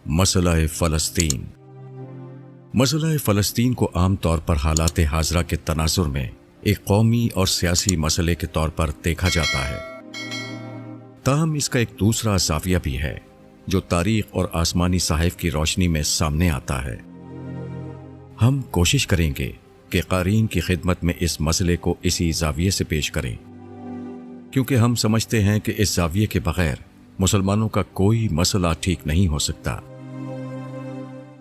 مسئلہ فلسطین۔ مسئلہ فلسطین کو عام طور پر حالات حاضرہ کے تناظر میں ایک قومی اور سیاسی مسئلے کے طور پر دیکھا جاتا ہے، تاہم اس کا ایک دوسرا زاویہ بھی ہے جو تاریخ اور آسمانی صحائف کی روشنی میں سامنے آتا ہے۔ ہم کوشش کریں گے کہ قارئین کی خدمت میں اس مسئلے کو اسی زاویے سے پیش کریں، کیونکہ ہم سمجھتے ہیں کہ اس زاویے کے بغیر مسلمانوں کا کوئی مسئلہ ٹھیک نہیں ہو سکتا۔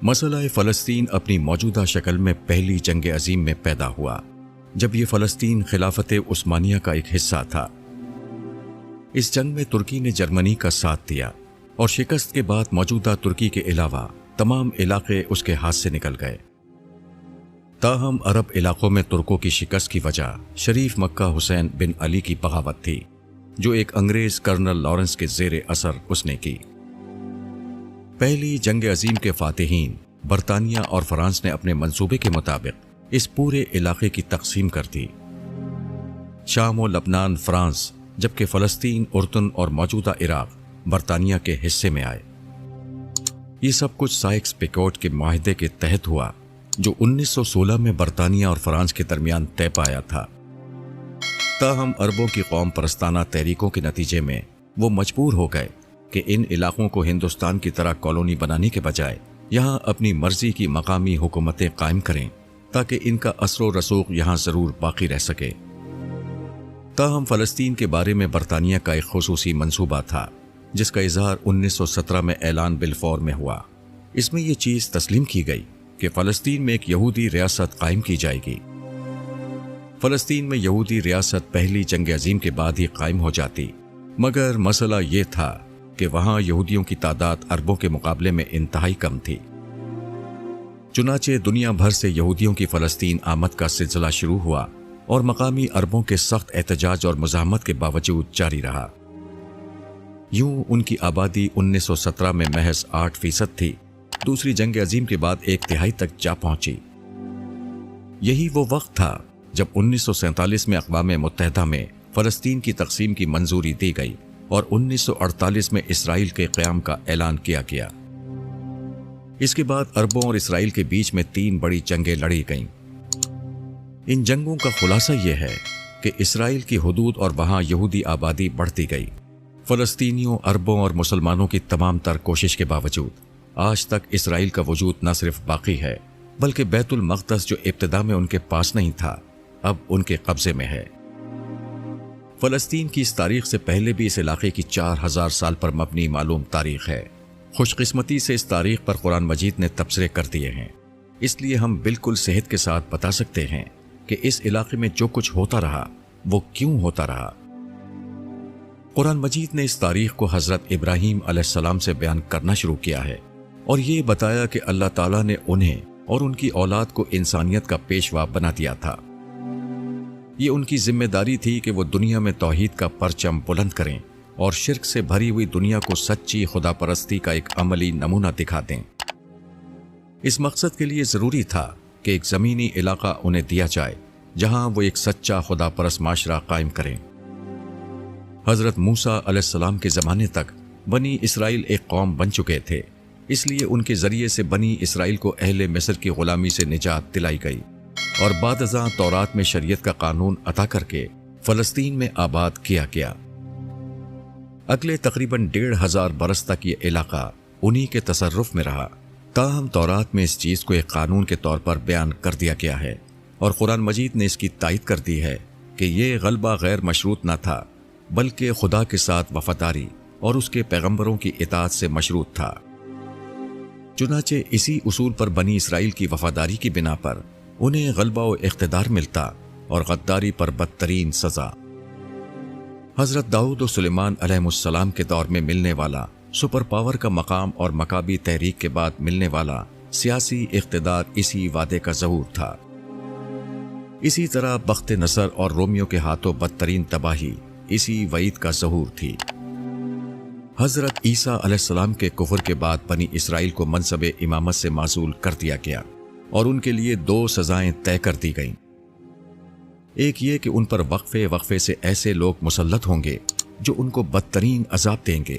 مسئلہ فلسطین اپنی موجودہ شکل میں پہلی جنگ عظیم میں پیدا ہوا، جب یہ فلسطین خلافت عثمانیہ کا ایک حصہ تھا۔ اس جنگ میں ترکی نے جرمنی کا ساتھ دیا اور شکست کے بعد موجودہ ترکی کے علاوہ تمام علاقے اس کے ہاتھ سے نکل گئے۔ تاہم عرب علاقوں میں ترکوں کی شکست کی وجہ شریف مکہ حسین بن علی کی بغاوت تھی، جو ایک انگریز کرنل لارنس کے زیر اثر اس نے کی۔ پہلی جنگ عظیم کے فاتحین برطانیہ اور فرانس نے اپنے منصوبے کے مطابق اس پورے علاقے کی تقسیم کر دی۔ شام و لبنان فرانس، جبکہ فلسطین، اردن اور موجودہ عراق برطانیہ کے حصے میں آئے۔ یہ سب کچھ سائکس پیکوٹ کے معاہدے کے تحت ہوا، جو 1916 میں برطانیہ اور فرانس کے درمیان طے پایا تھا۔ تاہم عربوں کی قوم پرستانہ تحریکوں کے نتیجے میں وہ مجبور ہو گئے کہ ان علاقوں کو ہندوستان کی طرح کالونی بنانے کے بجائے یہاں اپنی مرضی کی مقامی حکومتیں قائم کریں، تاکہ ان کا اثر و رسوخ یہاں ضرور باقی رہ سکے۔ تاہم فلسطین کے بارے میں برطانیہ کا ایک خصوصی منصوبہ تھا، جس کا اظہار 1917 میں اعلان بالفور میں ہوا۔ اس میں یہ چیز تسلیم کی گئی کہ فلسطین میں ایک یہودی ریاست قائم کی جائے گی۔ فلسطین میں یہودی ریاست پہلی جنگ عظیم کے بعد ہی قائم ہو جاتی، مگر مسئلہ یہ تھا کہ وہاں یہودیوں کی تعداد عربوں کے مقابلے میں انتہائی کم تھی۔ چنانچہ دنیا بھر سے یہودیوں کی فلسطین آمد کا سلسلہ شروع ہوا اور مقامی عربوں کے سخت احتجاج اور مزاحمت کے باوجود جاری رہا۔ یوں ان کی آبادی 1917 میں محض 8% تھی، دوسری جنگ عظیم کے بعد 1/3 تک جا پہنچی۔ یہی وہ وقت تھا جب 1947 میں اقوام متحدہ میں فلسطین کی تقسیم کی منظوری دی گئی اور 1948 میں اسرائیل کے قیام کا اعلان کیا گیا۔ اس کے بعد عربوں اور اسرائیل کے بیچ میں 3 بڑی جنگیں لڑی گئیں۔ ان جنگوں کا خلاصہ یہ ہے کہ اسرائیل کی حدود اور وہاں یہودی آبادی بڑھتی گئی۔ فلسطینیوں، عربوں اور مسلمانوں کی تمام تر کوشش کے باوجود آج تک اسرائیل کا وجود نہ صرف باقی ہے، بلکہ بیت المقدس جو ابتدا میں ان کے پاس نہیں تھا، اب ان کے قبضے میں ہے۔ فلسطین کی اس تاریخ سے پہلے بھی اس علاقے کی 4000 سال پر مبنی معلوم تاریخ ہے۔ خوش قسمتی سے اس تاریخ پر قرآن مجید نے تبصرے کر دیے ہیں، اس لیے ہم بالکل صحت کے ساتھ بتا سکتے ہیں کہ اس علاقے میں جو کچھ ہوتا رہا وہ کیوں ہوتا رہا۔ قرآن مجید نے اس تاریخ کو حضرت ابراہیم علیہ السلام سے بیان کرنا شروع کیا ہے اور یہ بتایا کہ اللہ تعالیٰ نے انہیں اور ان کی اولاد کو انسانیت کا پیشوا بنا دیا تھا۔ یہ ان کی ذمہ داری تھی کہ وہ دنیا میں توحید کا پرچم بلند کریں اور شرک سے بھری ہوئی دنیا کو سچی خدا پرستی کا ایک عملی نمونہ دکھا دیں۔ اس مقصد کے لیے ضروری تھا کہ ایک زمینی علاقہ انہیں دیا جائے جہاں وہ ایک سچا خدا پرست معاشرہ قائم کریں۔ حضرت موسیٰ علیہ السلام کے زمانے تک بنی اسرائیل ایک قوم بن چکے تھے، اس لیے ان کے ذریعے سے بنی اسرائیل کو اہل مصر کی غلامی سے نجات دلائی گئی اور بعد ازاں تورات میں شریعت کا قانون عطا کر کے فلسطین میں آباد کیا گیا۔ اگلے تقریباً 1500 برس تک یہ علاقہ انہی کے تصرف میں رہا، تاہم تورات میں اس چیز کو ایک قانون کے طور پر بیان کر دیا گیا ہے اور قرآن مجید نے اس کی تائید کر دی ہے کہ یہ غلبہ غیر مشروط نہ تھا، بلکہ خدا کے ساتھ وفاداری اور اس کے پیغمبروں کی اطاعت سے مشروط تھا۔ چنانچہ اسی اصول پر بنی اسرائیل کی وفاداری کی بنا پر انہیں غلبہ و اقتدار ملتا اور غداری پر بدترین سزا۔ حضرت داؤد و سلیمان علیہ السلام کے دور میں ملنے والا سپر پاور کا مقام اور مکابی تحریک کے بعد ملنے والا سیاسی اقتدار اسی وعدے کا ظہور تھا۔ اسی طرح بخت نصر اور رومیوں کے ہاتھوں بدترین تباہی اسی وعید کا ظہور تھی۔ حضرت عیسیٰ علیہ السلام کے کفر کے بعد بنی اسرائیل کو منصب امامت سے معزول کر دیا گیا اور ان کے لیے 2 سزائیں طے کر دی گئیں۔ ایک یہ کہ ان پر وقفے وقفے سے ایسے لوگ مسلط ہوں گے جو ان کو بدترین عذاب دیں گے،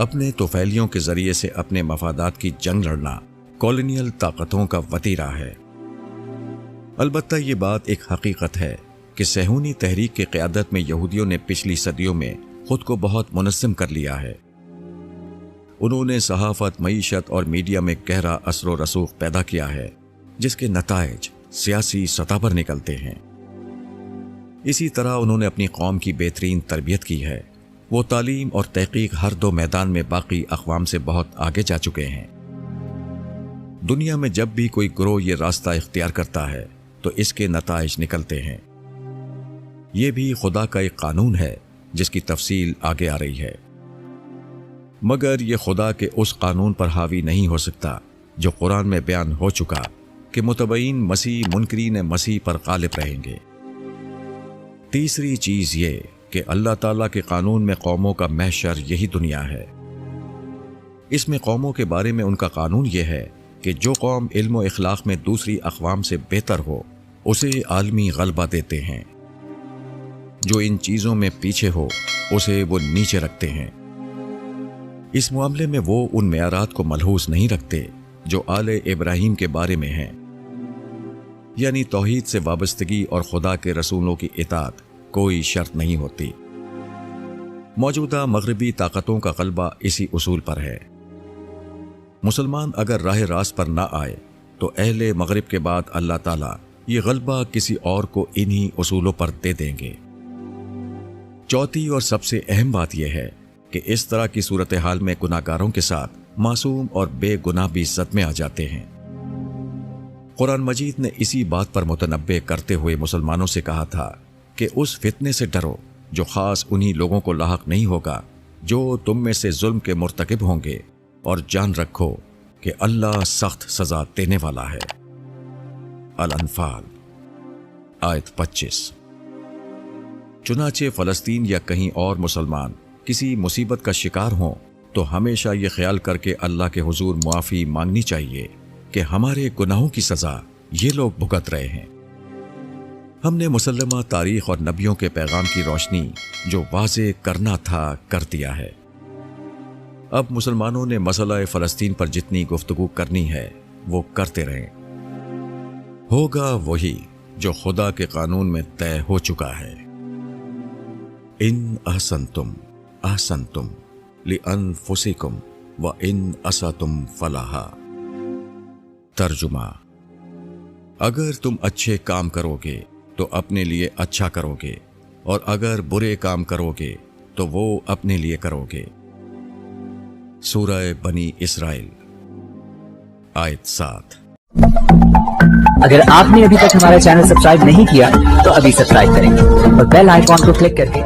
اپنے توفیلیوں کے ذریعے سے اپنے مفادات کی جنگ لڑنا کالونیل طاقتوں کا وتیرہ ہے۔ البتہ یہ بات ایک حقیقت ہے کہ صہیونی تحریک کی قیادت میں یہودیوں نے پچھلی صدیوں میں خود کو بہت منظم کر لیا ہے۔ انہوں نے صحافت، معیشت اور میڈیا میں گہرا اثر و رسوخ پیدا کیا ہے، جس کے نتائج سیاسی سطح پر نکلتے ہیں۔ اسی طرح انہوں نے اپنی قوم کی بہترین تربیت کی ہے۔ وہ تعلیم اور تحقیق ہر دو میدان میں باقی اقوام سے بہت آگے جا چکے ہیں۔ دنیا میں جب بھی کوئی گروہ یہ راستہ اختیار کرتا ہے تو اس کے نتائج نکلتے ہیں۔ یہ بھی خدا کا ایک قانون ہے جس کی تفصیل آگے آ رہی ہے، مگر یہ خدا کے اس قانون پر حاوی نہیں ہو سکتا جو قرآن میں بیان ہو چکا کہ متبعین مسیح منکرین مسیح پر غالب رہیں گے۔ تیسری چیز یہ کہ اللہ تعالیٰ کے قانون میں قوموں کا محشر یہی دنیا ہے۔ اس میں قوموں کے بارے میں ان کا قانون یہ ہے کہ جو قوم علم و اخلاق میں دوسری اقوام سے بہتر ہو اسے عالمی غلبہ دیتے ہیں، جو ان چیزوں میں پیچھے ہو اسے وہ نیچے رکھتے ہیں۔ اس معاملے میں وہ ان معیارات کو ملحوظ نہیں رکھتے جو آل ابراہیم کے بارے میں ہیں، یعنی توحید سے وابستگی اور خدا کے رسولوں کی اطاعت کوئی شرط نہیں ہوتی۔ موجودہ مغربی طاقتوں کا غلبہ اسی اصول پر ہے۔ مسلمان اگر راہ راست پر نہ آئے تو اہل مغرب کے بعد اللہ تعالیٰ یہ غلبہ کسی اور کو انہی اصولوں پر دے دیں گے۔ چوتھی اور سب سے اہم بات یہ ہے کہ اس طرح کی صورتحال میں گناہگاروں کے ساتھ معصوم اور بے گناہ بھی صدمے آ جاتے ہیں۔ قرآن مجید نے اسی بات پر متنبہ کرتے ہوئے مسلمانوں سے کہا تھا کہ اس فتنے سے ڈرو جو خاص انہی لوگوں کو لاحق نہیں ہوگا جو تم میں سے ظلم کے مرتکب ہوں گے، اور جان رکھو کہ اللہ سخت سزا دینے والا ہے۔ الانفال آیت 25۔ چنانچہ فلسطین یا کہیں اور مسلمان کسی مصیبت کا شکار ہوں تو ہمیشہ یہ خیال کر کے اللہ کے حضور معافی مانگنی چاہیے کہ ہمارے گناہوں کی سزا یہ لوگ بھگت رہے ہیں۔ ہم نے مسلمہ تاریخ اور نبیوں کے پیغام کی روشنی جو واضح کرنا تھا کر دیا ہے۔ اب مسلمانوں نے مسئلہ فلسطین پر جتنی گفتگو کرنی ہے وہ کرتے رہیں۔ ہوگا وہی جو خدا کے قانون میں طے ہو چکا ہے۔ ان احسنتم احسنتم لانفسکم وان اسأتم فلہا۔ ترجمہ: اگر تم اچھے کام کرو گے تو اپنے لیے اچھا کرو گے، اور اگر برے کام کرو گے تو وہ اپنے لیے کرو گے۔ سورہ بنی اسرائیل آیت 7۔ اگر آپ نے ابھی تک ہمارا چینل سبسکرائب نہیں کیا تو ابھی سبسکرائب کریں اور بیل آئیکن کو کلک کر کے